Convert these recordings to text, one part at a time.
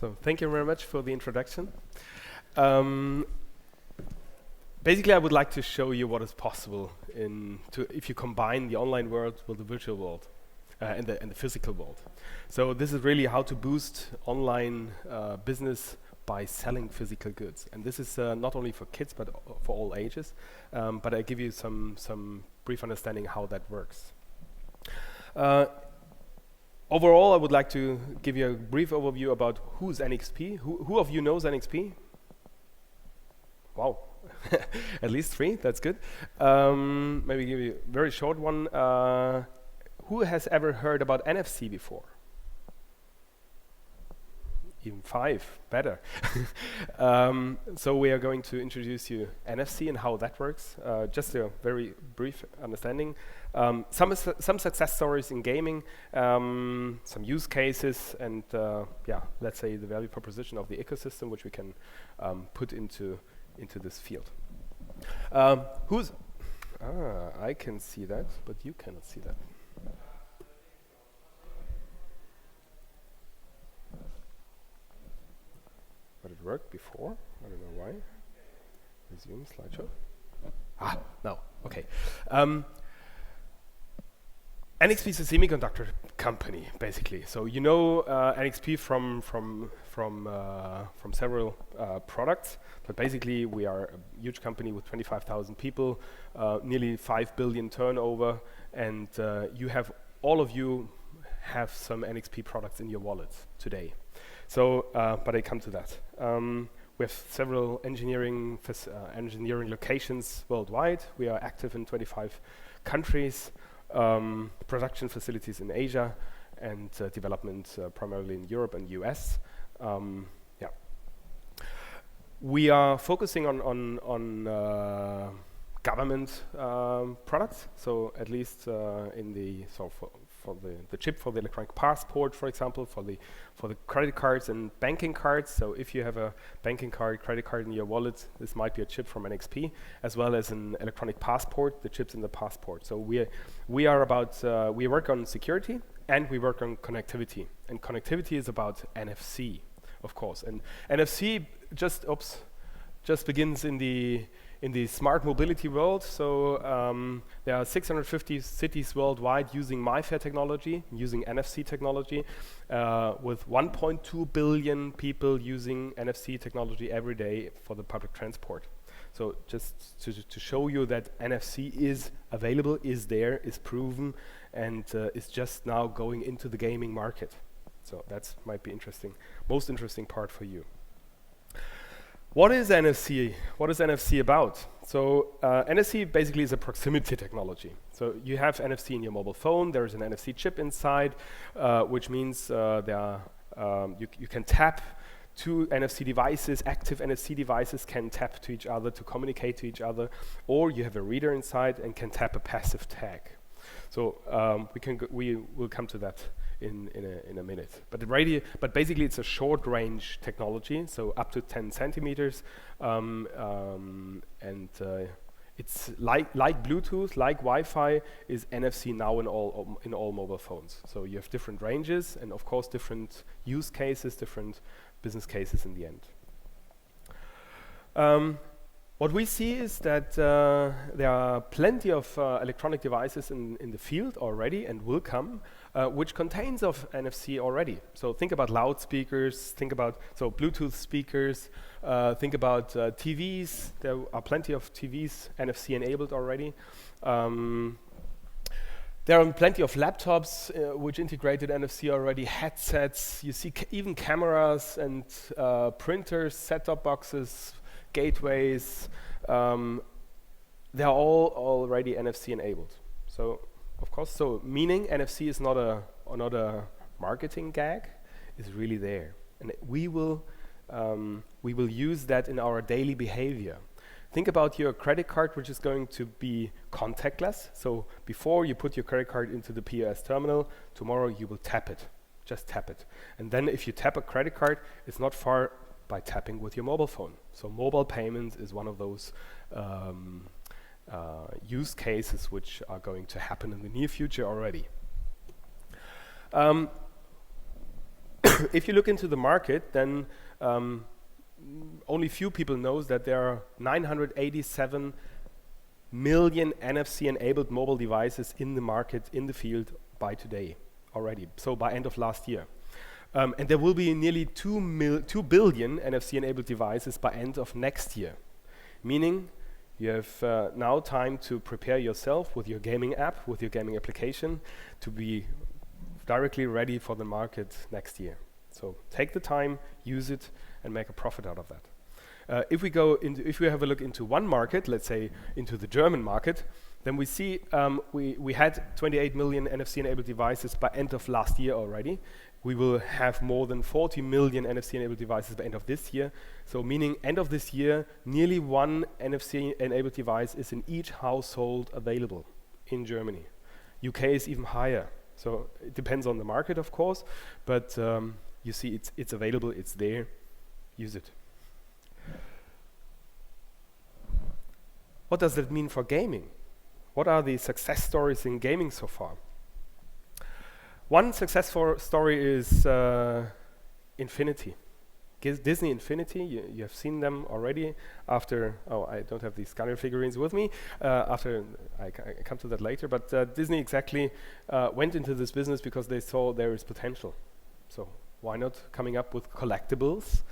So thank you very much for the introduction. Um, Basically, I would like to show you what is possible if you combine the online world with the virtual world and the physical world. So this is really how to boost online business by selling physical goods. And this is not only for kids, but for all ages. But I give you some brief understanding how that works. Overall, I would like to give you a brief overview about who's NXP. Who of you knows NXP? Wow. At least 3, that's good. Maybe give you a very short one. Who has ever heard about NFC before? Even 5, better. So we are going to introduce you NFC and how that works. Just a very brief understanding. Some success stories in gaming, some use cases, and yeah, let's say the value proposition of the ecosystem which we can put into this field. I can see that, but you cannot see that. But it worked before. I don't know why. Resume slideshow. No. Okay. NXP is a semiconductor company, basically. So you know NXP from several products, but basically we are a huge company with 25,000 people, nearly 5 billion turnover, and all of you have some NXP products in your wallet today. So, but I come to that. We have several engineering locations worldwide. We are active in 25 countries. Production facilities in Asia, and development primarily in Europe and US. Yeah, we are focusing on government products. So at least for the chip for the electronic passport, for example, for the credit cards and banking cards. So if you have a banking card, credit card in your wallet, this might be a chip from NXP, as well as an electronic passport, the chips in the passport. So we work on security and we work on connectivity. And connectivity is about NFC, of course. And NFC just begins in the smart mobility world. So there are 650 cities worldwide using MiFi technology, using NFC technology, with 1.2 billion people using NFC technology every day for the public transport. So just to show you that NFC is available, is there, is proven, and is just now going into the gaming market. So that might be interesting, most interesting part for you. What is NFC? What is NFC about? So NFC basically is a proximity technology. So you have NFC in your mobile phone. There is an NFC chip inside, which means you can tap two NFC devices. Active NFC devices can tap to each other to communicate to each other, or you have a reader inside and can tap a passive tag. So we will come to that in a minute. But basically it's a short range technology, so up to 10 centimeters, and it's like Bluetooth, like Wi-Fi, is NFC now in all mobile phones. So you have different ranges and of course different use cases, different business cases in the end. What we see is that there are plenty of electronic devices in the field already and will come, which contains of NFC already. So think about loudspeakers, think about Bluetooth speakers, think about TVs. There are plenty of TVs NFC enabled already. There are plenty of laptops which integrated NFC already, headsets. You see even cameras and printers, set-top boxes, gateways, they are all already NFC enabled. So, of course, meaning NFC is not a marketing gag, it's really there, and we will use that in our daily behavior. Think about your credit card, which is going to be contactless. So before you put your credit card into the POS terminal, tomorrow you will tap it, just tap it, and then if you tap a credit card, it's not far by tapping with your mobile phone. So mobile payments is one of those use cases which are going to happen in the near future already. if you look into the market, then only few people knows that there are 987 million NFC-enabled mobile devices in the market, in the field by today already, so by end of last year. And there will be nearly 2 billion NFC-enabled devices by end of next year, meaning you have now time to prepare yourself with your gaming app, with your gaming application, to be directly ready for the market next year. So take the time, use it, and make a profit out of that. If we have a look into one market, let's say into the German market, then we see we had 28 million NFC-enabled devices by end of last year already. We will have more than 40 million NFC-enabled devices by end of this year. So meaning end of this year, nearly one NFC-enabled device is in each household available in Germany. UK is even higher. So it depends on the market, of course, but you see it's available, it's there, use it. What does that mean for gaming? What are the success stories in gaming so far? One success story is Infinity. Disney Infinity, you have seen them already after, I don't have these Skylander figurines with me, after I come to that later, but Disney exactly went into this business because they saw there is potential. So why not coming up with collectibles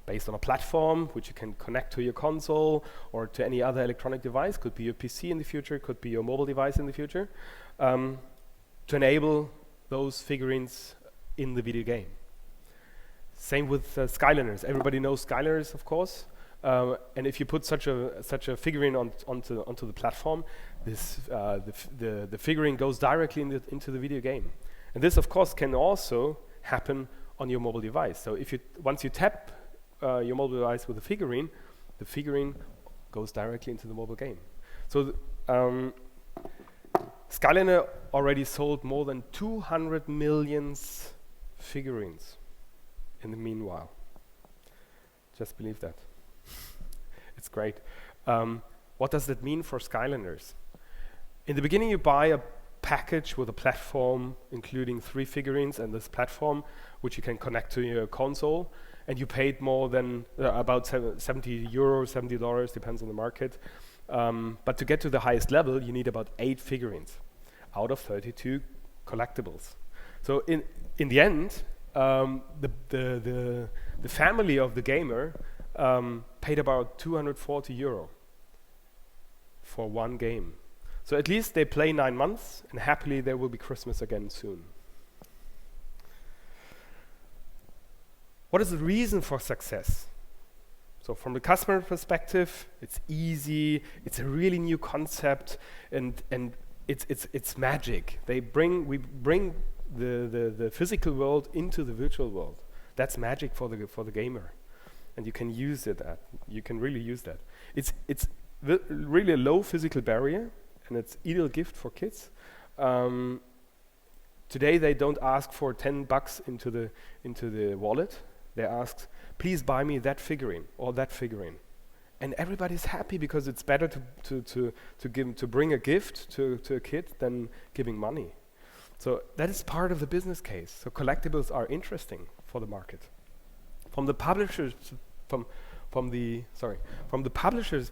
based on a platform which you can connect to your console or to any other electronic device, could be your PC in the future, could be your mobile device in the future, to enable those figurines in the video game. Same with Skylanders. Everybody knows Skylanders, of course, and if you put such a figurine onto the platform, the figurine goes directly into the video game. And this, of course, can also happen on your mobile device. So once you tap your mobile device with a figurine, the figurine goes directly into the mobile game. So Skylander already sold more than 200 million figurines in the meanwhile. Just believe that. It's great. What does that mean for Skylanders? In the beginning, you buy a package with a platform including 3 figurines and this platform which you can connect to your console, and you paid more than about €70, $70, depends on the market. But to get to the highest level, you need about 8 figurines out of 32 collectibles. So in the end, the family of the gamer paid about €240 for one game. So at least they play 9 months, and happily there will be Christmas again soon. What is the reason for success? So from the customer perspective, it's easy, it's a really new concept, and it's magic. We bring the physical world into the virtual world. That's magic for the gamer, and you can use it. You can really use that. It's really a low physical barrier, and it's ideal gift for kids. Today they don't ask for $10 into the wallet. They ask, please buy me that figurine or that figurine, and everybody's happy because it's better to bring a gift to a kid than giving money. So that is part of the business case. So collectibles are interesting for the market. From the publisher's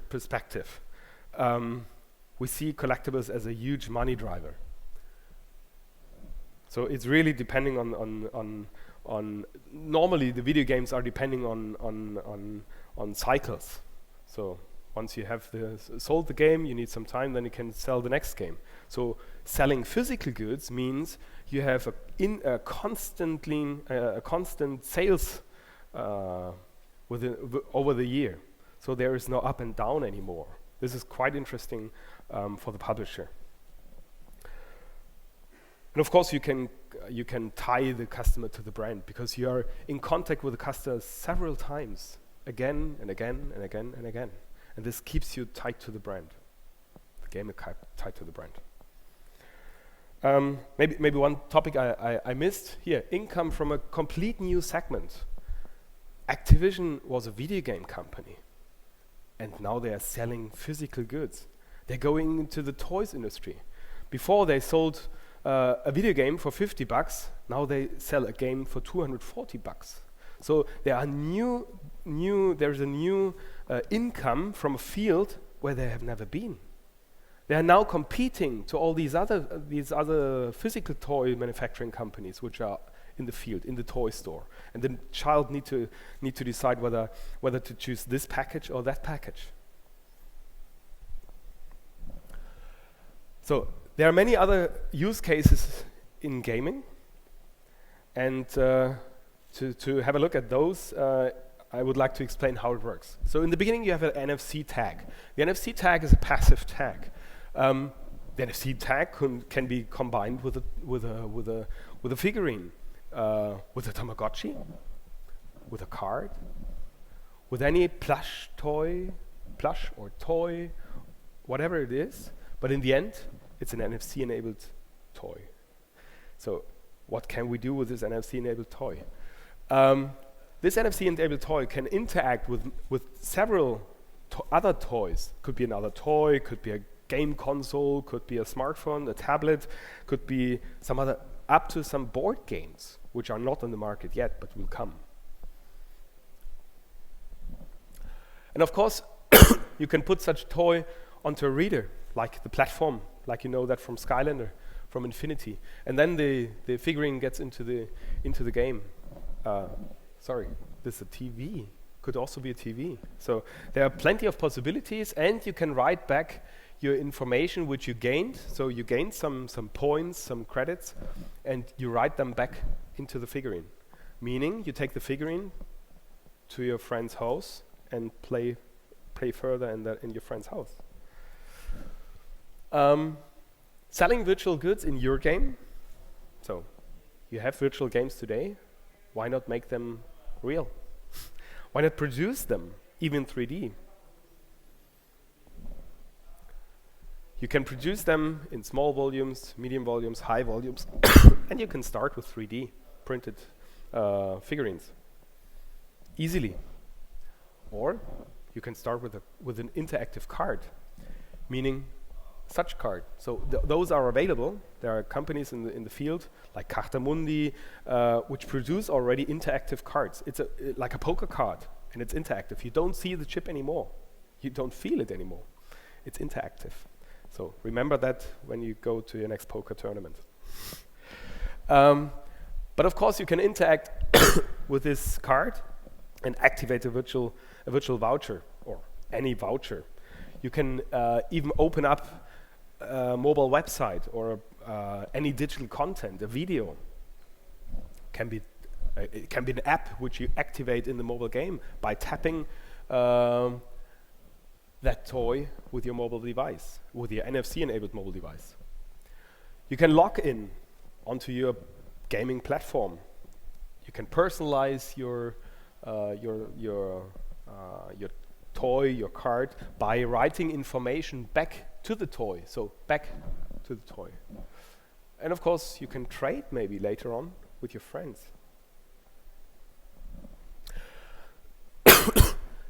perspective, we see collectibles as a huge money driver. So it's really depending on normally the video games are depending on cycles. So once you have sold the game, you need some time, then you can sell the next game. So selling physical goods means you have a constant sales over the year. So there is no up and down anymore. This is quite interesting for the publisher. And of course, you can tie the customer to the brand because you are in contact with the customer several times, again and again and again and again. And this keeps you tied to the brand. The game is tied to the brand. Maybe one topic I missed here, income from a complete new segment. Activision was a video game company, and now they are selling physical goods. They're going into the toys industry. Before they sold a video game for 50 bucks. Now they sell a game for 240 bucks. So there are there's a new income from a field where they have never been. They are now competing to all these other physical toy manufacturing companies which are in the field, in the toy store. And the child need to decide whether to choose this package or that package. So there are many other use cases in gaming, and to have a look at those, I would like to explain how it works. So in the beginning, you have an NFC tag. The NFC tag is a passive tag. The NFC tag can be combined with a figurine, with a Tamagotchi, with a card, with any plush or toy, whatever it is. But in the end, it's an NFC-enabled toy. So what can we do with this NFC-enabled toy? This NFC-enabled toy can interact with several other toys. Could be another toy, could be a game console, could be a smartphone, a tablet, could be some other, up to some board games, which are not on the market yet, but will come. And of course, you can put such toy onto a reader, like the platform, like you know that from Skylander, from Infinity. And then the figurine gets into the game. Sorry, this is a TV. Could also be a TV. So there are plenty of possibilities, and you can write back your information which you gained. So you gained some points, some credits, and you write them back into the figurine. Meaning you take the figurine to your friend's house and play further in your friend's house. Selling virtual goods in your game. So you have virtual games today. Why not make them real? Why not produce them, even 3D? You can produce them in small volumes, medium volumes, high volumes, and you can start with 3D printed figurines easily. Or you can start with an interactive card, meaning such card. So those are available. There are companies in the field like Cartamundi which produce already interactive cards. It's like a poker card, and it's interactive. You don't see the chip anymore. You don't feel it anymore. It's interactive. So remember that when you go to your next poker tournament. But of course, you can interact with this card and activate a virtual voucher or any voucher. You can even open up a mobile website or any digital content, a video. It can be an app which you activate in the mobile game by tapping that toy with your mobile device, with your NFC-enabled mobile device. You can log in onto your gaming platform. You can personalize your toy, your card, by writing information back to the toy. So back to the toy. And of course, you can trade maybe later on with your friends.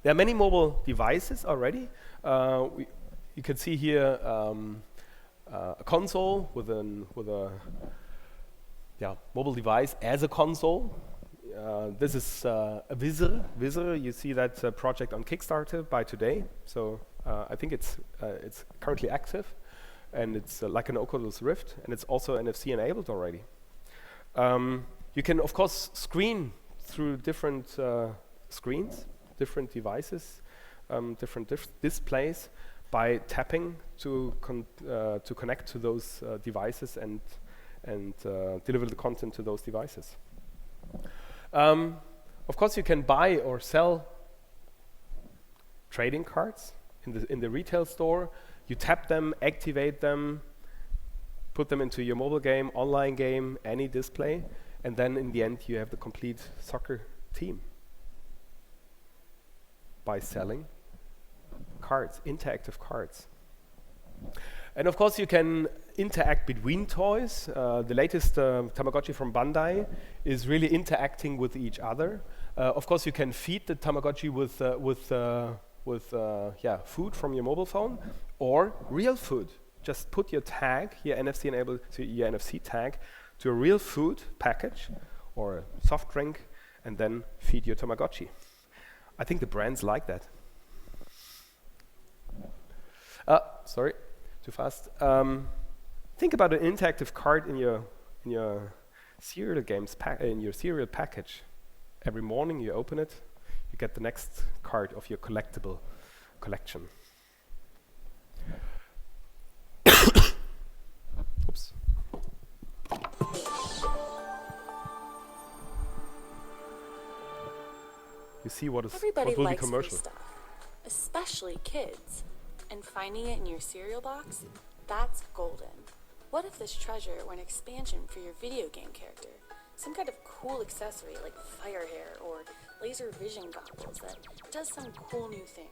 There are many mobile devices already. You can see here a console with a mobile device as a console. This is a Visor. You see that project on Kickstarter by today. So I think it's currently active, and it's like an Oculus Rift, and it's also NFC enabled already. You can of course screen through different screens, different devices, different displays by tapping to connect to those devices and deliver the content to those devices. Of course, you can buy or sell trading cards in the retail store. You tap them, activate them, put them into your mobile game, online game, any display, and then in the end you have the complete soccer team by selling cards, interactive cards. And of course you can interact between toys. The latest Tamagotchi from Bandai is really interacting with each other. Of course you can feed the Tamagotchi with food from your mobile phone, or real food. just put your tag, your NFC enabled, so your NFC tag, to a real food package or a soft drink, and then feed your Tamagotchi. I think the brands like that. Sorry, too fast. Think about an interactive card in your cereal games in your cereal package. Every morning you open it, you get the next card of your collectible collection. Oops. You see what will be commercial. Free stuff, especially kids. And finding it in your cereal box, that's golden. What if this treasure were an expansion for your video game character? Some kind of cool accessory like fire hair or laser vision goggles that does some cool new thing.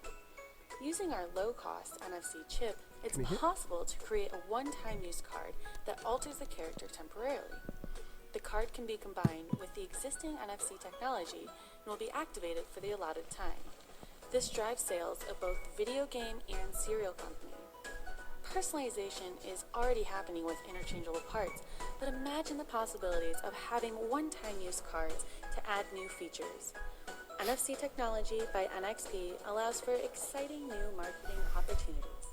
Using our low-cost NFC chip, it's possible to create a one-time use card that alters the character temporarily. The card can be combined with the existing NFC technology and will be activated for the allotted time. This drives sales of both video game and cereal company. Personalization is already happening with interchangeable parts, but imagine the possibilities of having one-time use cards to add new features. NFC technology by NXP allows for exciting new marketing opportunities.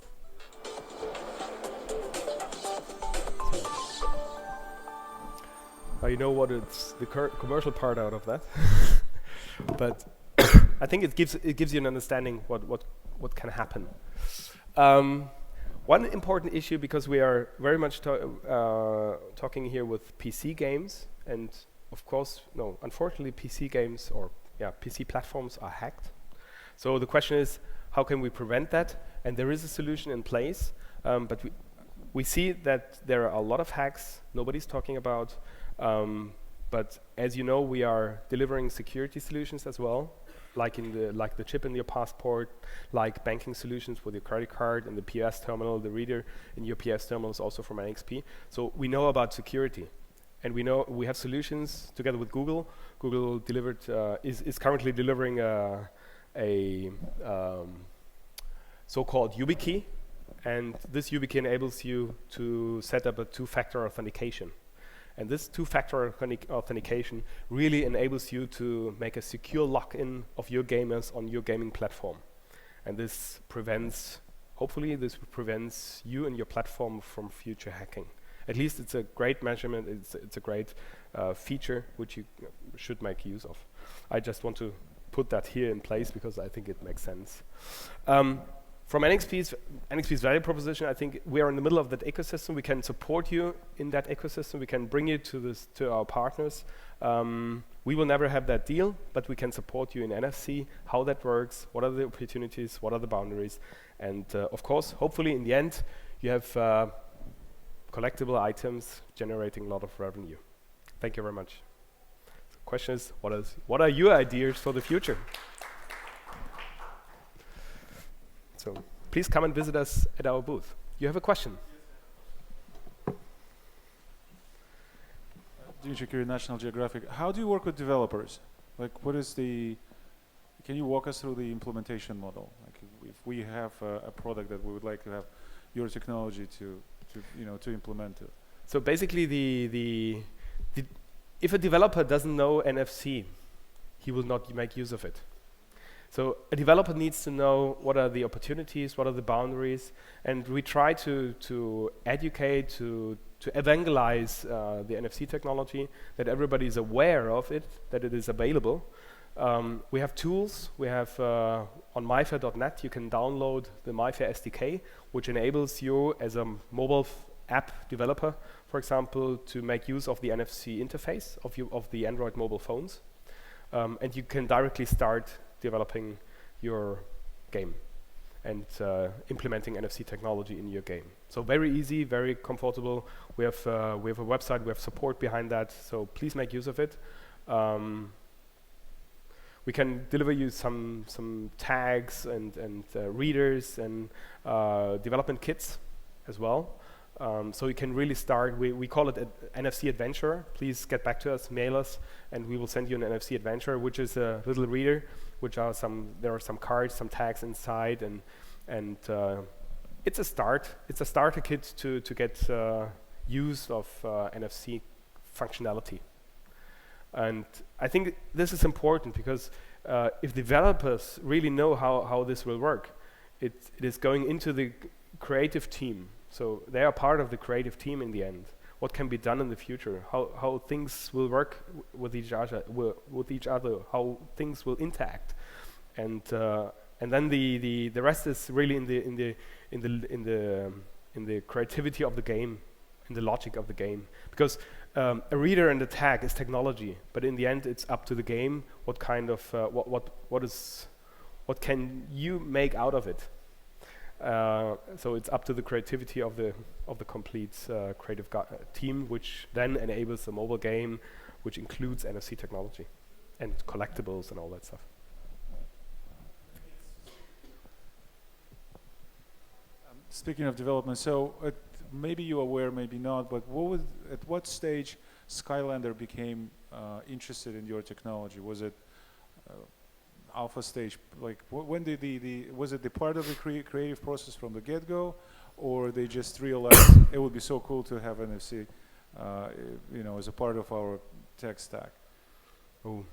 You know what? It's the commercial part out of that, but I think it gives you an understanding what can happen. One important issue, because we are very much talking here with PC games, and of course, unfortunately, PC games or PC platforms are hacked. So the question is, how can we prevent that? And there is a solution in place, but we see that there are a lot of hacks nobody's talking about. But as you know, we are delivering security solutions as well, like the chip in your passport, like banking solutions with your credit card and the POS terminal, the reader in your POS terminal is also from NXP. So we know about security, and we know we have solutions together with Google. Google is currently delivering a so-called YubiKey, and this YubiKey enables you to set up a two-factor authentication. And this two-factor authentication really enables you to make a secure login of your gamers on your gaming platform. And this hopefully this prevents you and your platform from future hacking. At least it's a great measurement, it's a great feature which you should make use of. I just want to put that here in place because I think it makes sense. From NXP's value proposition, I think we are in the middle of that ecosystem. We can support you in that ecosystem. We can bring you to our partners. We will never have that deal, but we can support you in NFC, how that works, what are the opportunities, what are the boundaries, and of course, hopefully in the end, you have collectible items generating a lot of revenue. Thank you very much. The question is, what are your ideas for the future? So please come and visit us at our booth. You have a question? Jacques KRUSE, National Geographic. How do you work with developers? Like, can you walk us through the implementation model? Like, if we have a product that we would like to have your technology to implement it. So basically, if a developer doesn't know NFC, he will not make use of it. So a developer needs to know what are the opportunities, what are the boundaries, and we try to educate, to evangelize the NFC technology, that everybody is aware of it, that it is available. We have tools. We have on myfair.net you can download the myfair SDK, which enables you as a mobile app developer, for example, to make use of the NFC interface of the Android mobile phones, and you can directly start developing your game and implementing NFC technology in your game. So very easy, very comfortable. We have a website, we have support behind that, so please make use of it. We can deliver you some tags and readers and development kits as well. So you can really start, we call it NFC Adventure. Please get back to us, mail us, and we will send you an NFC Adventure, which is a little reader, there are some cards, some tags inside, and it's a start. It's a starter kit to get use of NFC functionality. And I think this is important because if developers really know how this will work, it is going into the creative team. So they are part of the creative team in the end. What can be done in the future? How things will work with each other? How things will interact? And then the rest is really in the creativity of the game, in the logic of the game. Because a reader and a tag is technology, but in the end it's up to the game. What kind of what can you make out of it? So it's up to the creativity of the complete creative team, which then enables a mobile game, which includes NFC technology and collectibles and all that stuff. Speaking of development, so maybe you're aware, maybe not, but at what stage Skylander became interested in your technology? Was it alpha stage? Like when did was it the part of the creative process from the get-go, or they just realized it would be so cool to have NFC, as a part of our tech stack? Oh,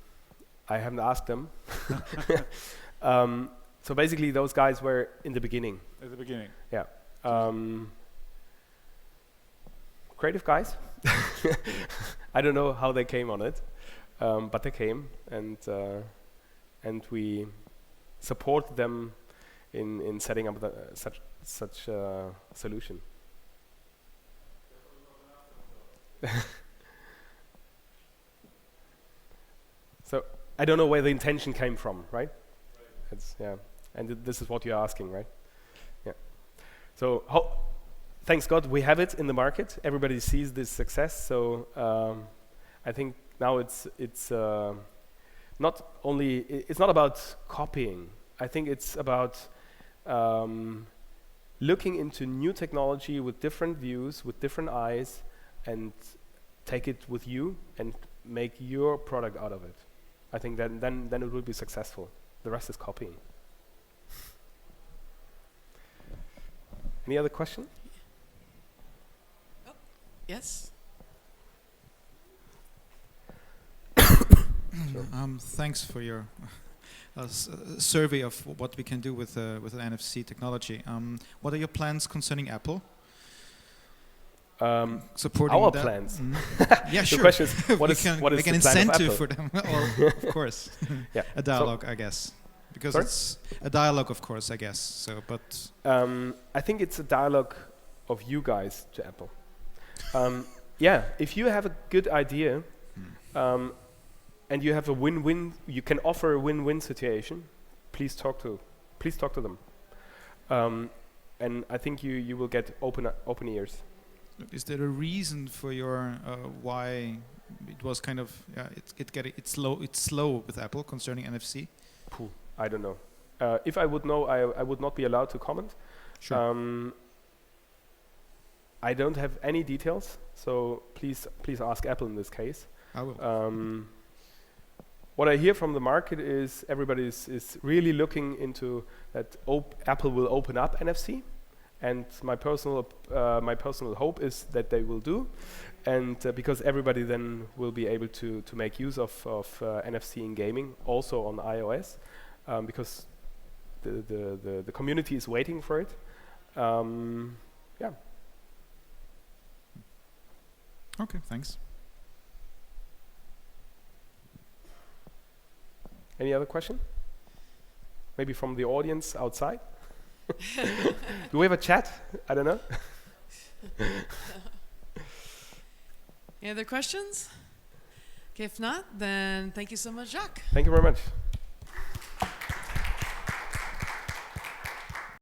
I haven't asked them. So basically, those guys were in the beginning. At the beginning. Yeah. Creative guys. I don't know how they came on it, but they came, and we support them in setting up such a solution. So I don't know where the intention came from, right? It's, yeah, and this is what you're asking, right? Yeah. So thanks God we have it in the market. Everybody sees this success. So I think now it's not about copying. I think it's about looking into new technology with different views, with different eyes, and take it with you and make your product out of it. I think then it will be successful. The rest is copying. Any other question? Oh, yes. Thanks for your survey of what we can do with an NFC technology. What are your plans concerning Apple? Supporting our that? plans. Yeah, The sure. question is, what is make the an plan of incentive Apple? for them? Well, of course, Yeah. a dialogue, I guess, because Sorry? it's a dialogue, of course, I guess. So, but I think it's a dialogue of you guys to Apple. Yeah, if you have a good idea and you have a win-win, you can offer a win-win situation. Please talk to them, and I think you will get open ears. is there a reason for your why it was kind of it's slow with Apple concerning NFC? I don't know. If I would know, I would not be allowed to comment. Sure. I don't have any details, so please ask Apple in this case. I will. What I hear from the market is everybody is really looking into that. Apple will open up NFC, and my personal hope is that they will do, and because everybody then will be able to make use of NFC in gaming, also on iOS, because the community is waiting for it. Yeah. Okay, thanks. Any other question? Maybe from the audience outside? Do we have a chat? I don't know. Any other questions? Okay, if not, then thank you so much, Jacques. Thank you very much.